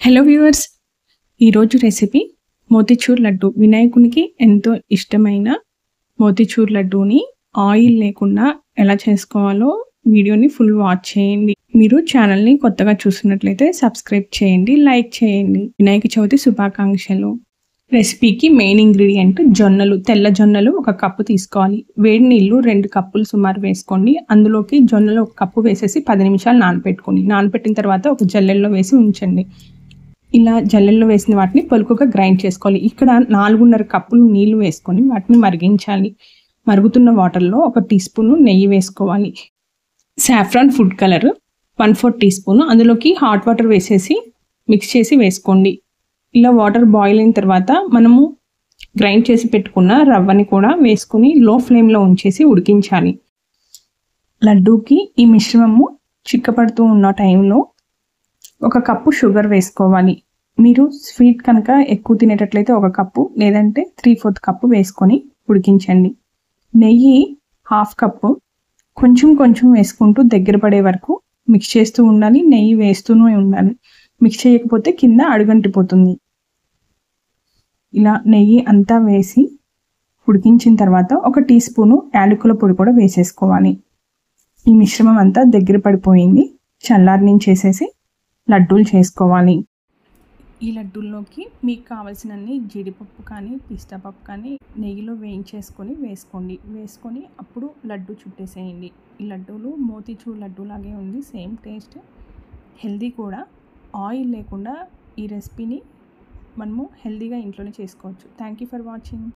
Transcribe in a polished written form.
Hello viewers, ఈరోజు recipe motichoor laddu. వినాయకునికి ఎంతో ఇష్టమైన మోతీచూర్ లడ్డూని ఆయిల్ లేకుండా ఎలా చేసుకోవాలో వీడియోని ఫుల్ వాచ్ చేయండి. మీరు ఛానల్ని కొత్తగా చూస్తున్నట్లయితే సబ్స్క్రైబ్ చేయండి, లైక్ చేయండి. వినాయక చవితి శుభాకాంక్షలు. రెసిపీకి మెయిన్ ఇంగ్రీడియంట్ జొన్నలు. తెల్ల జొన్నలు 1 కప్పు తీసుకోవాలి. వేడి నీళ్ళు 2 కప్పులు సుమారు వేసుకోండి. అందులోకి జొన్నలు 1 కప్పు వేసేసి 10 నిమిషాలు నానబెట్టుకోండి. నానబెట్టిన తర్వాత ఒక జల్లెల్లో వేసి ఉంచండి. ఇలా జల్లెల్లో వేసిన వాటిని పలుకుగా గ్రైండ్ చేసుకోవాలి. ఇక్కడ 4.5 కప్పులు నీళ్లు వేసుకొని వాటిని మరిగించాలి. మరుగుతున్న వాటర్లో 1 టీ స్పూన్ నెయ్యి వేసుకోవాలి. Saffron food colour 1/4 teaspoon, అందులోకి హాట్ వాటర్ వేసేసి మిక్స్ చేసి వేసుకోండి. ఇలా వాటర్ బాయిల్ అయిన తర్వాత మనము గ్రైండ్ చేసి పెట్టుకున్న రవ్వని కూడా వేసుకుని లో ఫ్లేమ్లో ఉంచేసి ఉడికించాలి. లడ్డూకి ఈ మిశ్రమము చిక్కపడుతూ ఉన్న టైంలో 1 కప్పు షుగర్ వేసుకోవాలి. మీరు స్వీట్ కనుక ఎక్కువ తినేటట్లయితే 1 కప్పు, లేదంటే 3/4 కప్పు వేసుకొని ఉడికించండి. నెయ్యి 1/2 కప్పు కొంచెం కొంచెం వేసుకుంటూ దగ్గర పడే వరకు మిక్స్ చేస్తూ ఉండాలి. నెయ్యి వేస్తూనే ఉండాలి. మిక్స్ చేయకపోతే కింద అడుగంటిపోతుంది. ఇలా నెయ్యి అంతా వేసి ఉడికించిన తర్వాత 1 టీ స్పూను యాలకుల పొడి కూడా వేసేసుకోవాలి. ఈ మిశ్రమం అంతా దగ్గర పడిపోయింది. చల్లారనించేసేసి లడ్డూలు చేసుకోవాలి. ఈ లడ్డూల్లోకి మీకు కావాల్సినన్ని జీడిపప్పు కానీ పిస్తా పప్పు కానీ నెయ్యిలో వేయించేసుకొని వేసుకొని అప్పుడు లడ్డు చుట్టేసేయండి. ఈ లడ్డూలు మోతీచూర్ లడ్డు లాగే ఉంది, సేమ్ టేస్ట్, హెల్దీ కూడా. ఆయిల్ లేకుండా ఈ రెసిపీని మనము హెల్దీగా ఇంట్లోనే చేసుకోవచ్చు. Thank you for watching.